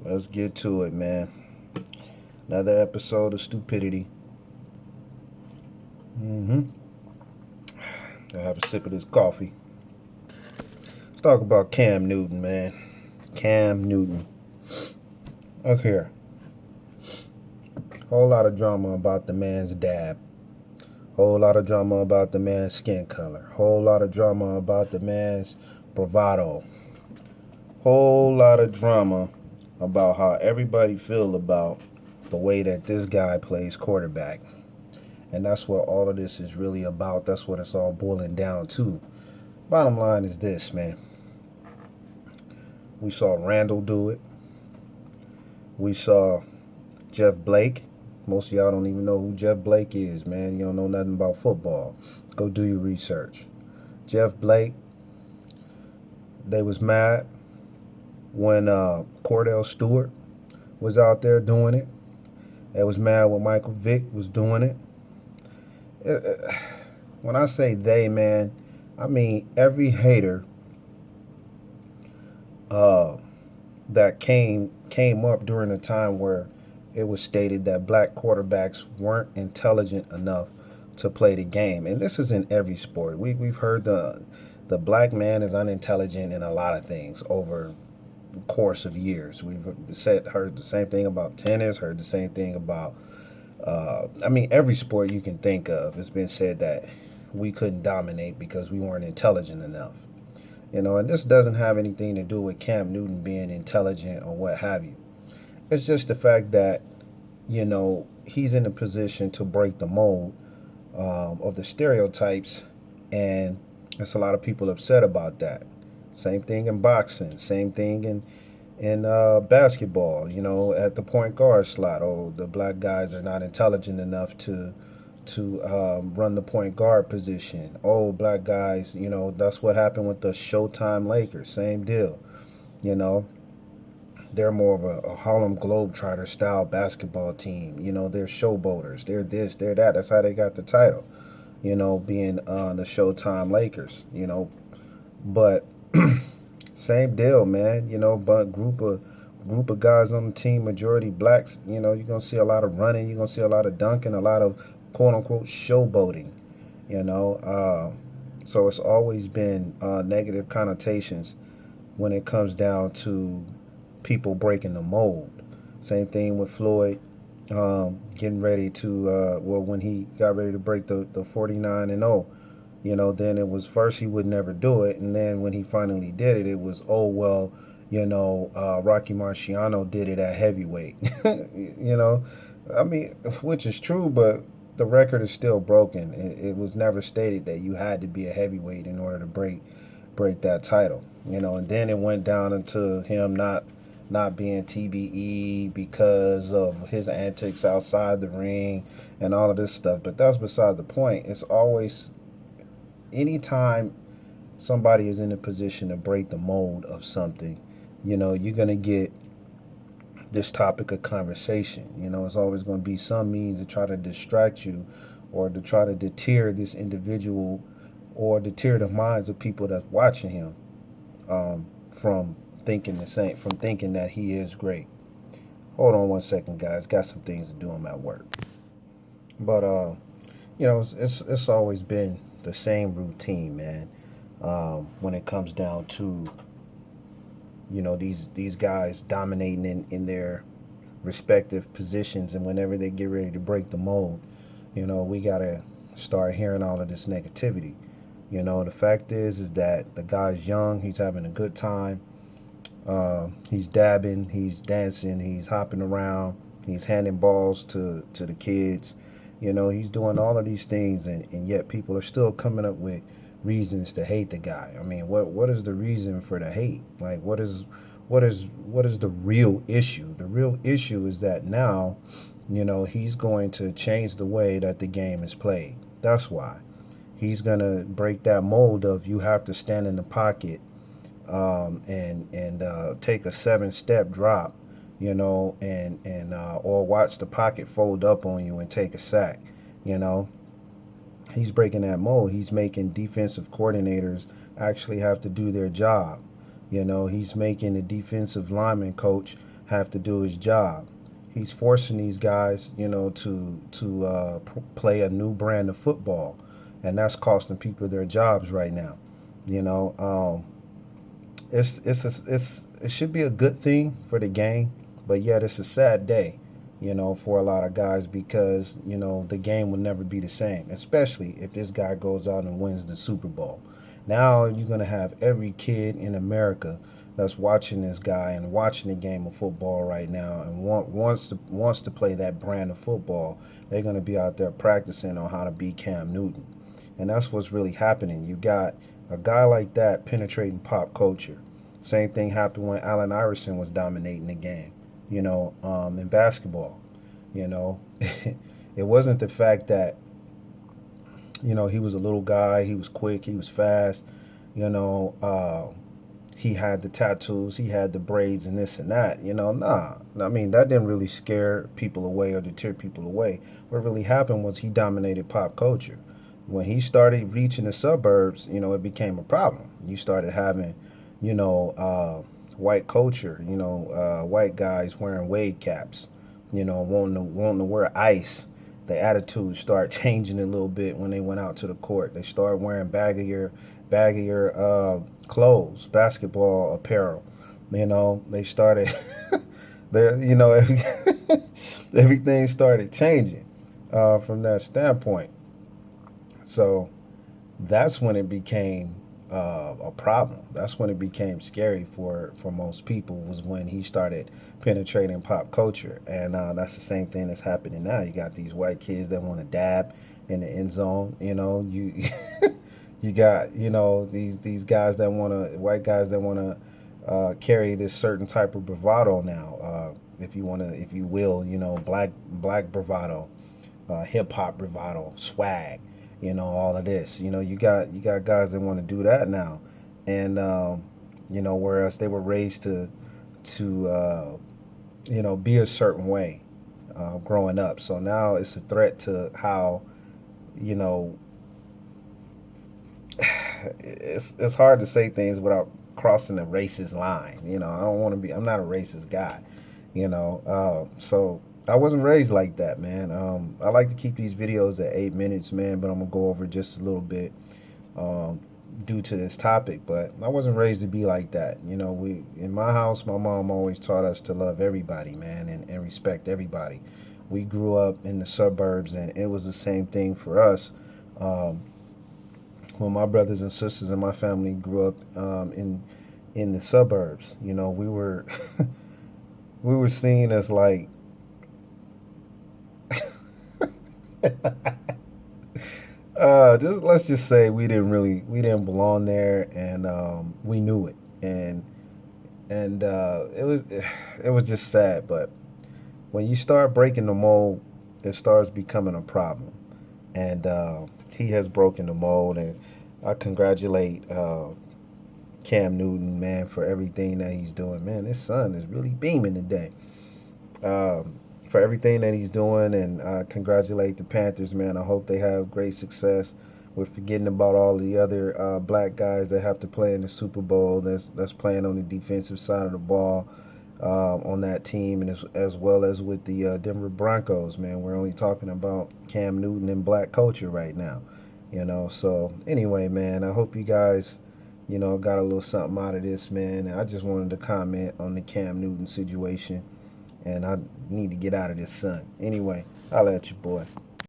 Let's get to it, man. Another episode of stupidity. Mm-hmm. I have a sip of this coffee. Let's talk about Cam Newton, man. Cam Newton. Look here. Whole lot of drama about the man's dab. Whole lot of drama about the man's skin color. Whole lot of drama about the man's bravado. Whole lot of drama about how everybody feel about the way that this guy plays quarterback. And that's what all of this is really about. That's what it's all boiling down to. Bottom line is this, man. We saw Randall do it. We saw Jeff Blake. Most of y'all don't even know who Jeff Blake is, man. You don't know nothing about football. Go do your research. Jeff Blake, they was mad when Cordell Stewart was out there doing it. They was mad when Michael Vick was doing it. When I say they, man, I mean every hater uh, that came up during a time where it was stated that black quarterbacks weren't intelligent enough to play the game. And this is in every sport. We've heard the black man is unintelligent in a lot of things over the course of years. We've heard the same thing about tennis, heard the same thing about I mean every sport you can think of. It's been said that we couldn't dominate because we weren't intelligent enough. And this doesn't have anything to do with Cam Newton being intelligent or what have you. It's just the fact that, he's in a position to break the mold of the stereotypes, and there's a lot of people upset about that. Same thing in boxing, same thing in basketball, at the point guard slot. Oh, the black guys are not intelligent enough to run the point guard position. Oh, black guys, that's what happened with the Showtime Lakers. Same deal. You know, they're more of a Harlem Globetrotter style basketball team. They're showboaters. They're this, they're that. That's how they got the title. Being the Showtime Lakers. But same deal, man. But group of guys on the team, majority blacks. You're gonna see a lot of running. You're gonna see a lot of dunking, a lot of quote unquote showboating. You know, so it's always been negative connotations when it comes down to people breaking the mold. Same thing with Floyd getting ready to when he got ready to break the 49-0. Then it was first he would never do it, and then when he finally did it, it was, oh well, Rocky Marciano did it at heavyweight. you know I mean, which is true, but the record is still broken. It was never stated that you had to be a heavyweight in order to break that title. And then it went down into him not being TBE because of his antics outside the ring and all of this stuff. But that's beside the point. It's always anytime somebody is in a position to break the mold of something, you're gonna get this topic of conversation. It's always going to be some means to try to distract you or to try to deter this individual or deter the minds of people that's watching him from thinking the same, from thinking that he is great. Hold on one second, guys. Got some things to do. I'm at work. But, it's always been the same routine, man, when it comes down to, these guys dominating in their respective positions, and whenever they get ready to break the mold, we gotta start hearing all of this negativity. The fact is that the guy's young, he's having a good time, he's dabbing, he's dancing, he's hopping around, he's handing balls to the kids. He's doing all of these things, and yet people are still coming up with reasons to hate the guy. I mean, what is the reason for the hate? Like, what is the real issue? The real issue is that now, he's going to change the way that the game is played. That's why he's gonna break that mold of you have to stand in the pocket and take a 7-step drop, and or watch the pocket fold up on you and take a sack. You know, he's breaking that mold. He's making defensive coordinators actually have to do their job. He's making the defensive lineman coach have to do his job. He's forcing these guys, to play a new brand of football, and that's costing people their jobs right now. You know, it should be a good thing for the game, but yet it's a sad day, for a lot of guys because the game will never be the same, especially if this guy goes out and wins the Super Bowl. Now you're gonna have every kid in America that's watching this guy and watching the game of football right now and wants to play that brand of football. They're gonna be out there practicing on how to be Cam Newton, and that's what's really happening. You got a guy like that penetrating pop culture. Same thing happened when Allen Iverson was dominating the game, in basketball. You know, it wasn't the fact that, he was a little guy, he was quick, he was fast, you know, he had the tattoos, he had the braids and this and that, nah. I mean, that didn't really scare people away or deter people away. What really happened was he dominated pop culture. When he started reaching the suburbs, it became a problem. You started having, white culture, white guys wearing wave caps, wanting to wear ice. The attitudes start changing a little bit when they went out to the court. They started wearing baggier clothes, basketball apparel. They started, everything started changing from that standpoint. So that's when it became a problem. That's when it became scary for most people. Was when he started penetrating pop culture, and that's the same thing that's happening now. You got these white kids that want to dab in the end zone. You you got these guys that want to white guys that want to carry this certain type of bravado now. If you want to, if you will, black bravado, hip hop bravado, swag, all of this. You got guys that want to do that now, and whereas they were raised to be a certain way growing up. So now it's a threat to how you know it's hard to say things without crossing a racist line. I don't want to be. I'm not a racist guy. So I wasn't raised like that, man. I like to keep these videos at 8 minutes, man, but I'm gonna go over just a little bit um, due to this topic. But I wasn't raised to be like that. We in my house, my mom always taught us to love everybody, man, and respect everybody. We grew up in the suburbs, and it was the same thing for us. Um, when my brothers and sisters and my family grew up in the suburbs, we were we were seen as like just let's just say we didn't belong there, and we knew it, and it was just sad. But when you start breaking the mold, it starts becoming a problem, and he has broken the mold, and I congratulate Cam Newton, man, for everything that he's doing. Man, his son is really beaming today. For everything that he's doing, and congratulate the Panthers, man. I hope they have great success. We're forgetting about all the other black guys that have to play in the Super Bowl. That's playing on the defensive side of the ball on that team, and as well as with the Denver Broncos, man. We're only talking about Cam Newton and black culture right now. So anyway, man, I hope you guys, got a little something out of this, man. And I just wanted to comment on the Cam Newton situation, and I need to get out of this sun. Anyway, I'll let you, boy.